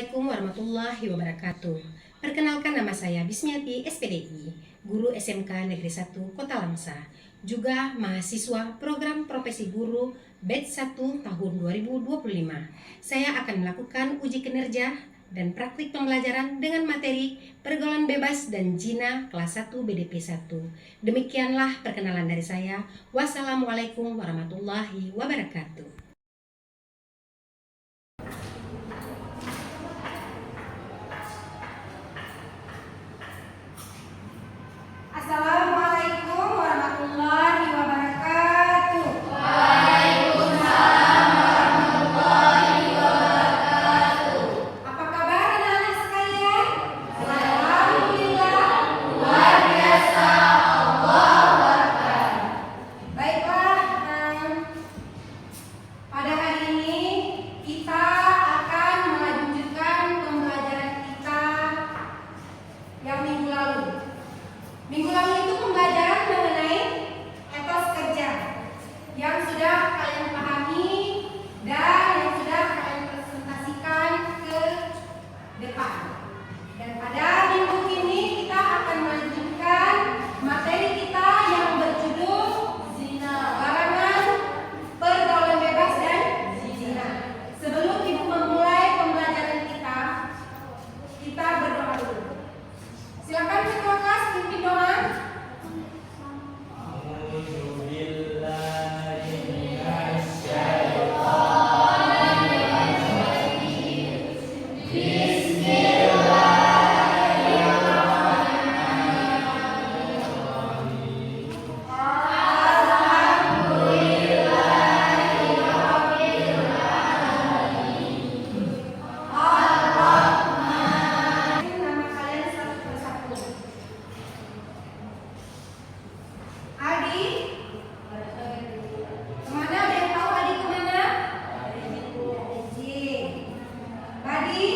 Assalamualaikum warahmatullahi wabarakatuh. Perkenalkan, nama saya Bismiati SPDI, guru SMK Negeri 1 Kota Langsa, juga mahasiswa program profesi guru batch 1 tahun 2025. Saya akan melakukan uji kinerja dan praktik pembelajaran dengan materi pergaulan bebas dan jina kelas 1 BDP 1. Demikianlah perkenalan dari saya. Wassalamualaikum warahmatullahi wabarakatuh. Assalamualaikum warahmatullahi wabarakatuh. Apa kabar anak-anak sekalian? Alhamdulillah, luar biasa. Allahu Akbar. Baiklah, pada hari ini kita akan melanjutkan pembelajaran kita yang minggu lalu. Minggu lalu itu pembelajaran mengenai etos kerja yang sudah kalian pahami dan yang sudah kalian presentasikan ke depan. Dan pada minggu ini kita akan melanjutkan materi kita yang berjudul larangan pergaulan bebas dan zina. Sebelum ibu memulai pembelajaran kita berdoa dulu. Silakan ketua kelas pimpin doa. Nama kalian satu persatu. Adi, kemana? Ada yang tahu Adi kemana? Adi. Badi,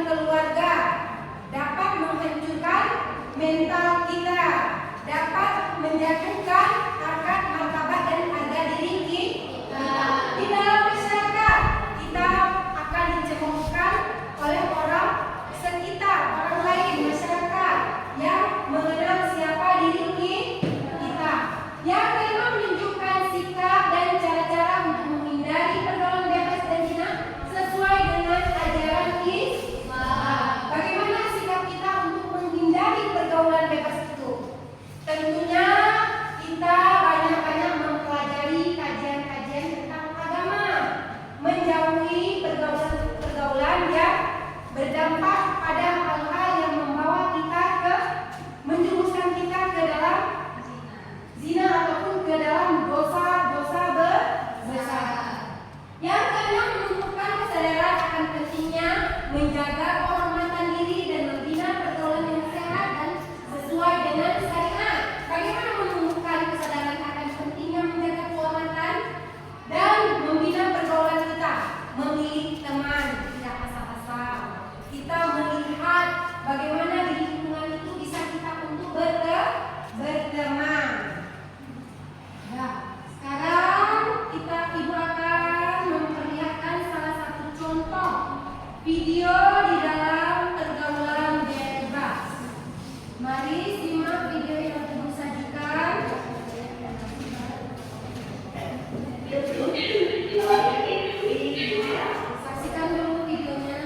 keluarga, dapat menghancurkan mental kita, dapat menjatuhkan harkat martabat dan harga diri kita. Di dalam masyarakat kita akan dicemoohkan oleh orang sekitar, orang lain, masyarakat yang mengenal siapa diri kita. Yang kelima, menunjukkan sikap dan cara-cara untuk menghindari pergaulan bebas dan zina sesuai dengan ajaran Islam. Bagaimana sikap kita untuk menghindari pergaulan bebas itu? Tentunya kita banyak-banyak mempelajari kajian-kajian tentang agama, menjauhi pergaulan yang berdampak pada hal-hal yang membawa kita menjerumuskan kita ke dalam zina ataupun ke dalam dosa-dosa besar. Yang keenam, menunjukkan kesadaran akan pentingnya menjaga kehormatan diri dan membina pergaulan yang sehat dan sesuai dengan syariat. Bagaimana menunjukkan kesadaran akan pentingnya menjaga kehormatan dan membina pergaulan kita? Memilih teman, tidak asal-asal. Kita melihat bagaimana di lingkungan itu bisa kita untuk berteman. Nah, sekarang ibu akan memperlihatkan salah satu contoh video di dalam pergaulan bebas. Mari simak video yang ibu sajikan. Saksikan dulu videonya.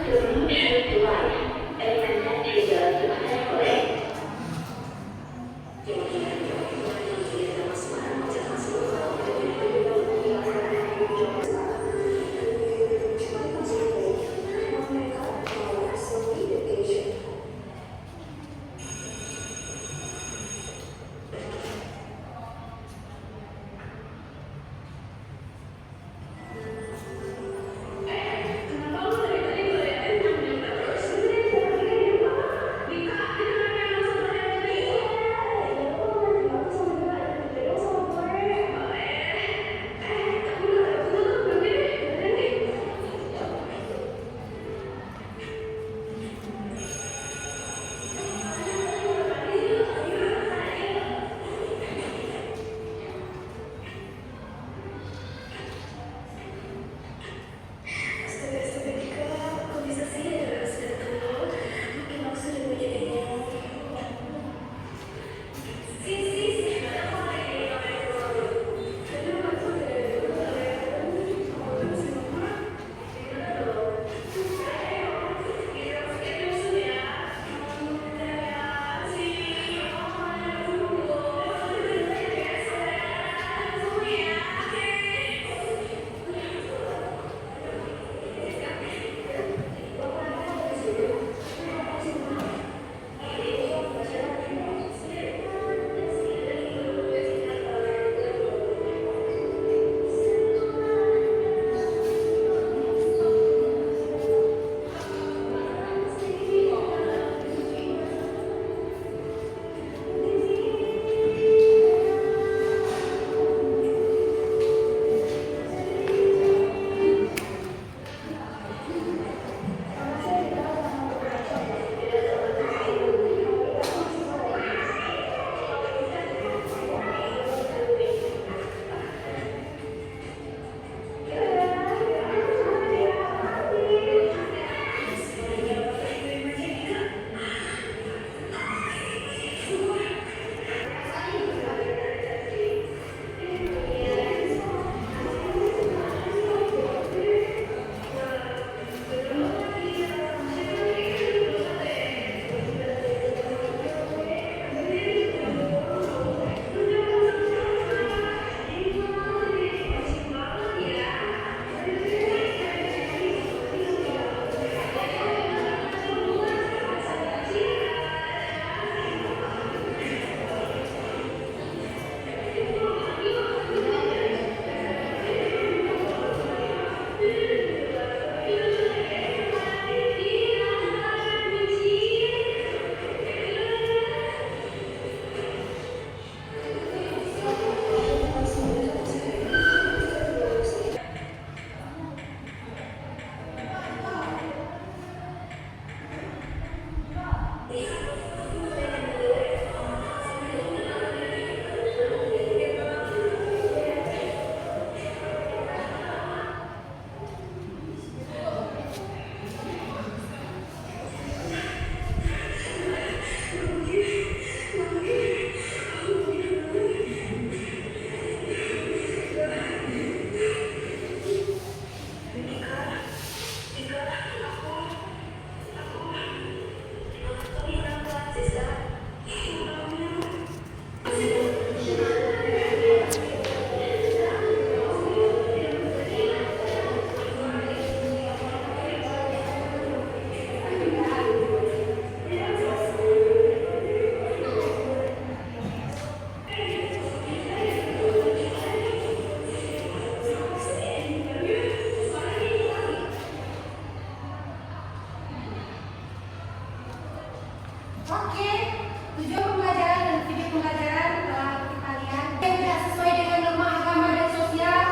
Oke, tujuan pembelajaran dan video pembelajaran telah kita lihat. Yang tidak sesuai dengan norma agama dan sosial,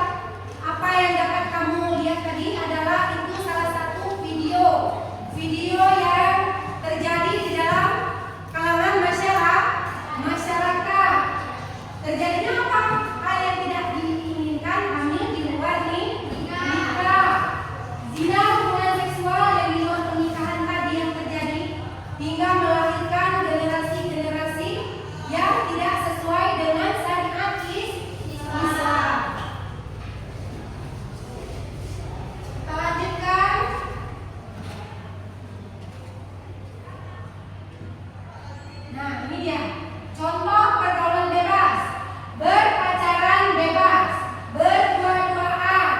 apa yang dapat kamu lihat tadi adalah itu salah satu video yang terjadi di dalam kalangan masyarakat. Terjadinya apa? Hal yang tidak diinginkan, hamil di luar nikah, zina, hubungan seksual yang di luar pernikahan tadi yang terjadi hingga melahirkan generasi-generasi yang tidak sesuai dengan syariat Islam. Kita lanjutkan. Nah, ini dia. Contoh pergaulan bebas. Berpacaran bebas, berdua-duaan,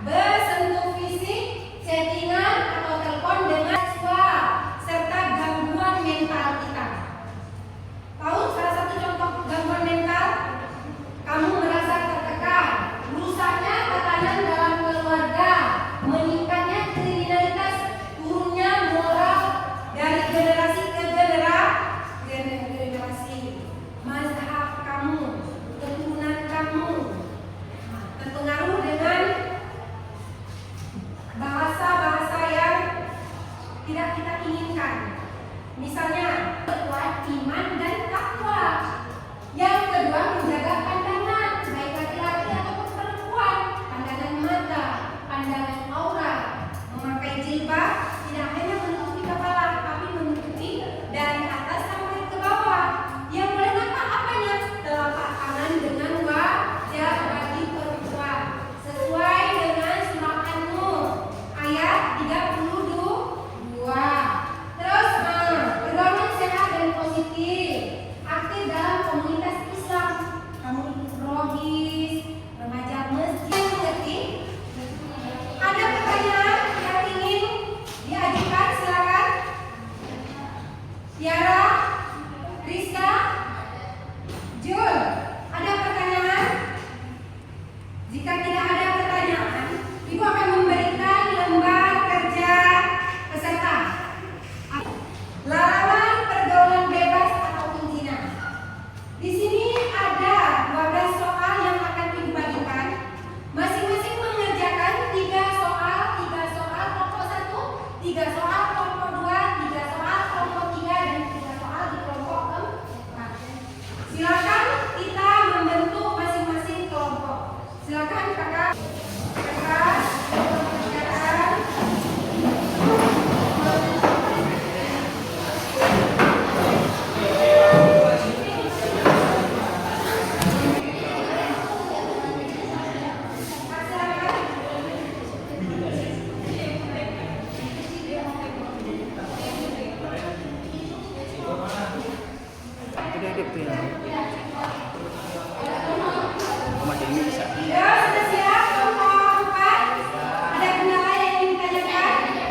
bersentuh fisik, chattingan atau telepon dengan seksual, serta gangguan mental kita. Tahu salah satu contoh gangguan mental? Kamu merasa tertekan, rusaknya tatanan dalam keluarga, meningkatnya kriminalitas, turunnya moral dari generasi ke generasi, mazhab kamu, keturunan kamu, terpengaruh dengan bahasa-bahasa yang tidak kita inginkan. Misalnya, kuat iman dan takwa. Yang kedua, menjaga pandangan, baik laki-laki ataupun perempuan, pandangan mata, pandangan aura, memakai jilbab tidak hanya menutupi kepala, tapi menutupi dari atas sampai ke bawah. Yang boleh nampak apanya? Telapak tangan dengan wajah bagi perempuan, sesuai dengan surah An-Nur ayat 32. Terus pergaulan sehat dan positif, aktif dalam komunitas Islam. Kamu ikut rohis, remaja masjid, mengerti? Ada pertanyaan yang ingin diajukan, silakan. Tiara, Rizka, Jul, ada pertanyaan? Jika tidak ada pertanyaan, Ibu akan memberikan lembar kerja peserta. Larangan pergaulan bebas ataupun zina. Di sini ada 12 soal yang akan Ibu bagikan. Masing-masing mengerjakan 3 soal kelompok 1, 3 soal kelompok 2, 3 soal kelompok 3, dan 3 soal di kelompok 4. Silakan kita membentuk masing-masing kelompok. Silakan kakak. Kertas, pekerjaan. Ya, sudah siap kelompok 4. Ada kendala yang ingin ditanyakan? Ya.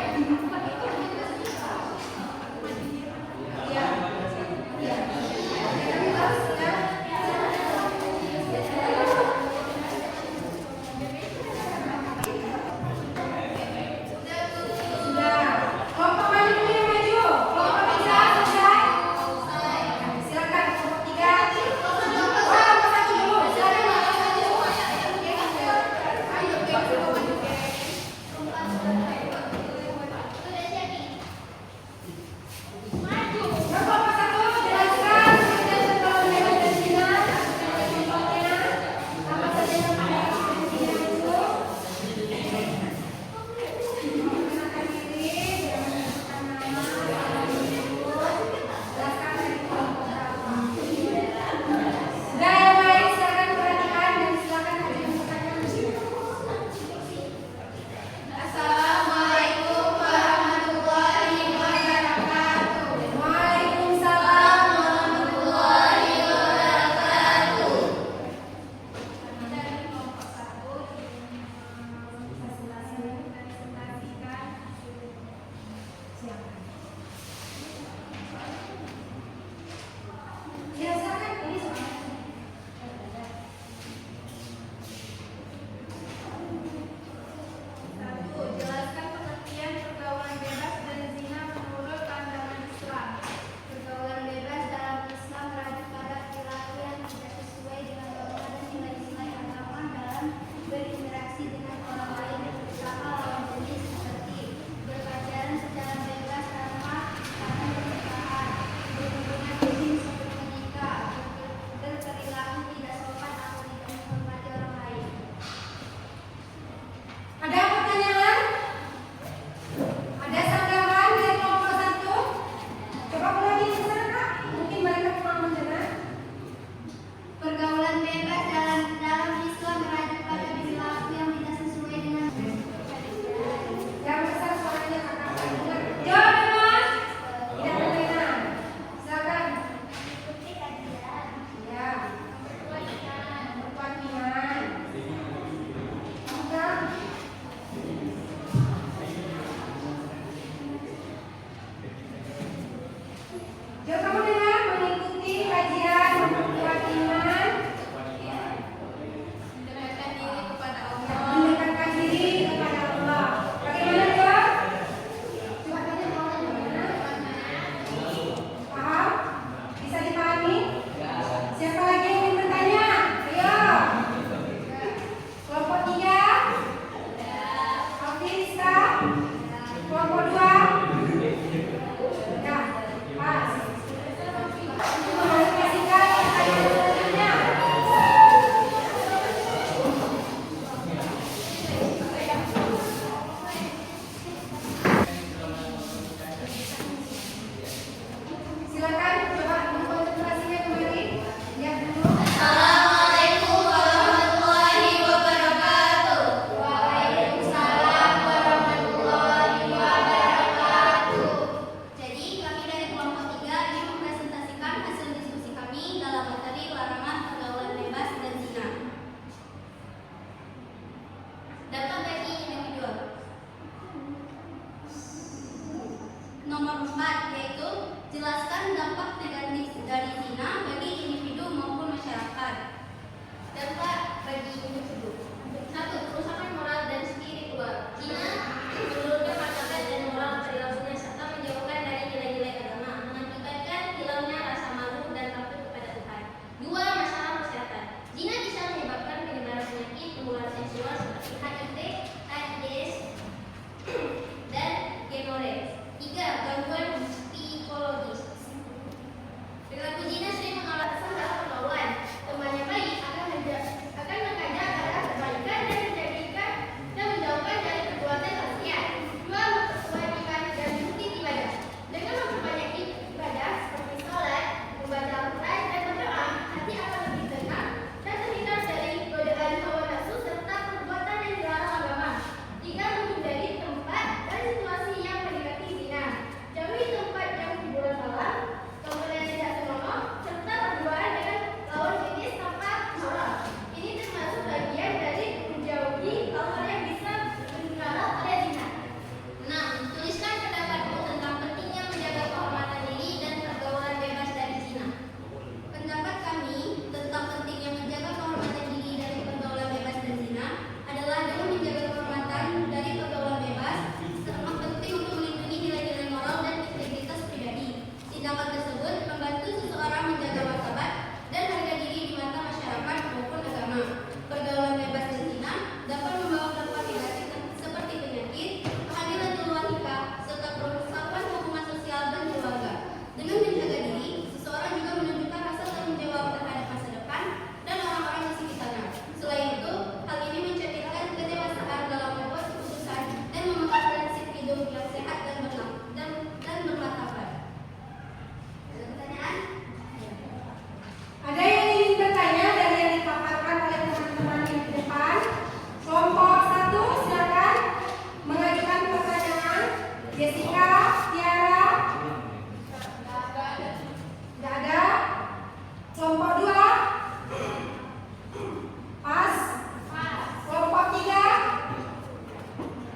Sudah. Kelompok mana dulu yang maju? Kelompok 3 selesai? Silakan kelompok 3. Tindakan tersebut membantu seseorang menjaga martabat dan harga diri di mata masyarakat maupun agama. Pergaulan bebas berzina dapat membawa dampak negatif seperti penyakit, kehadiran keluar nikah, serta kerusakan hubungan sosial dan keluarga. Dengan menjaga diri, seseorang juga menunjukkan rasa tanggung jawab terhadap masa depan dan orang-orang di sekitarnya. Selain itu, hal ini mencerminkan kedewasaan dalam membuat keputusan dan memegang prinsip hidup yang sehat dan bermartabat. Ada pertanyaan? Ada yang ingin bertanya dari yang dipaparkan oleh teman-teman yang di depan? Kelompok 1 silakan mengajukan pertanyaan. Jessica, Tiara. Tidak ada. Kelompok 2. Pas. Kelompok 3.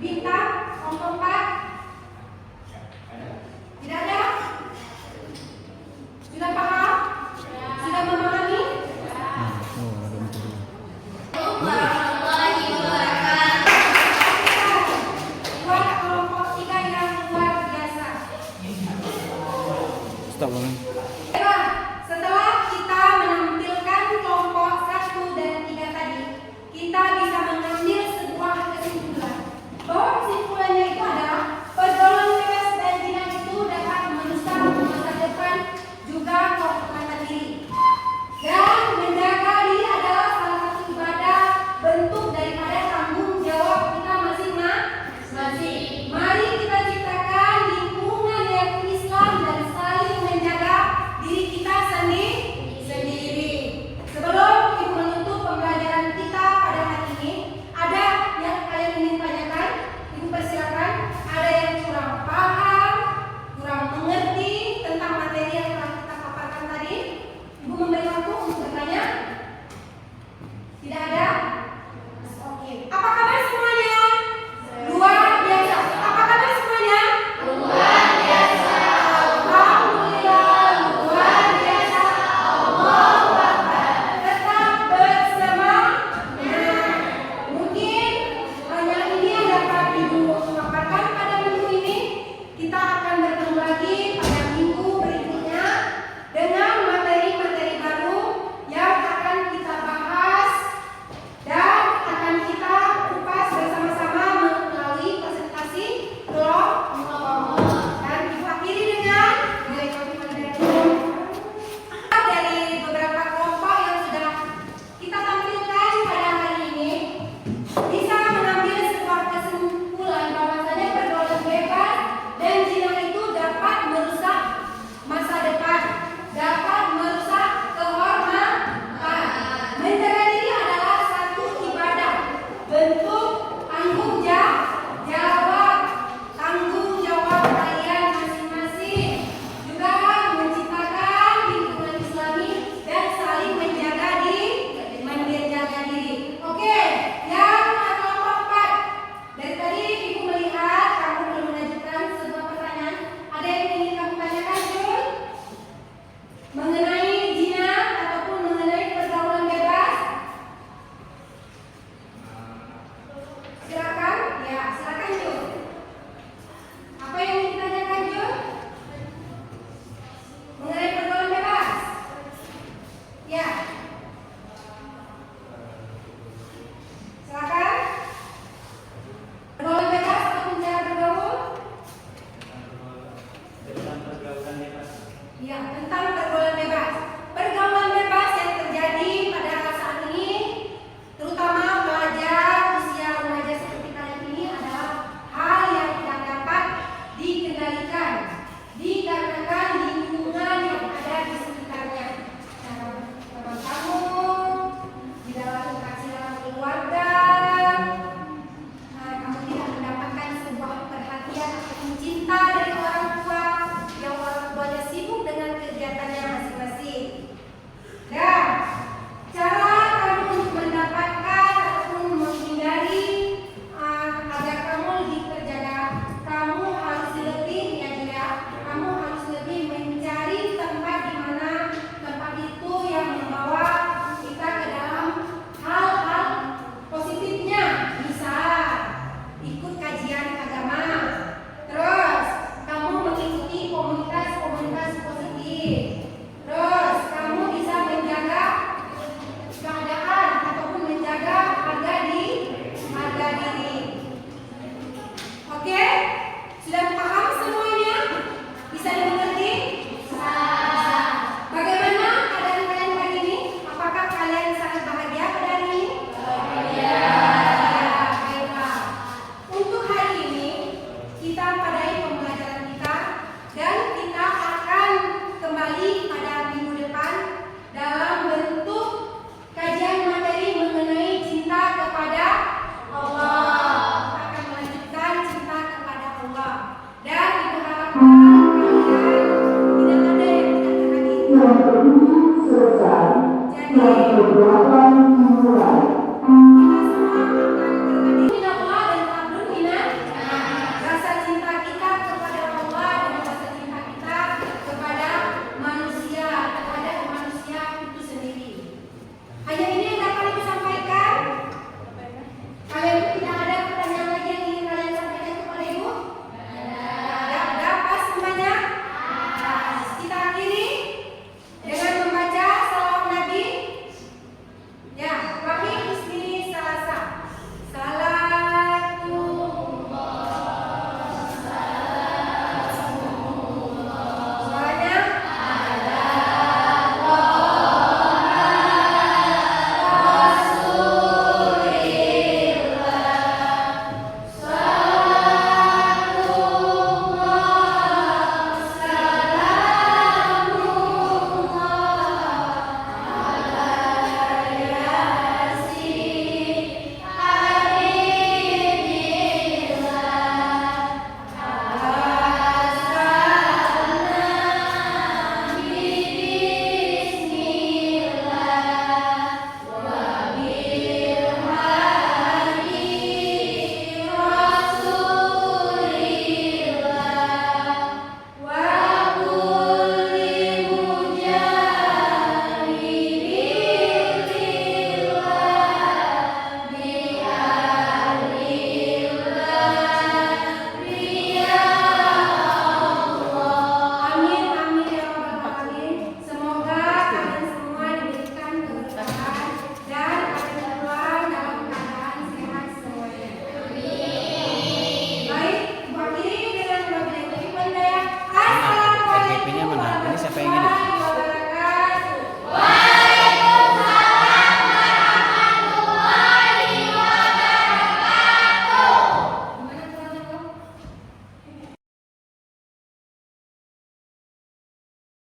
Bintang. Kelompok 4. Tidak ada. Sudah paham? Sudah memahami? Warahmatullahi wabarakatuh. Buat kelompok 3 yang luar biasa. Baiklah, setelah kita menampilkan kelompok 1 dan 3 tadi, kita bisa mengambil sebuah kesimpulan. Bahwa kesimpulannya itu adalah pergaulan bebas dan zina itu dapat merusak masa depan juga kehormatan diri. Dan menjaga diri adalah salah satu ibadah bentuk daripada tanggung jawab kita masing-masing. Mari kita ciptakan lingkungan yang Islam dan saling menjaga diri kita Oke.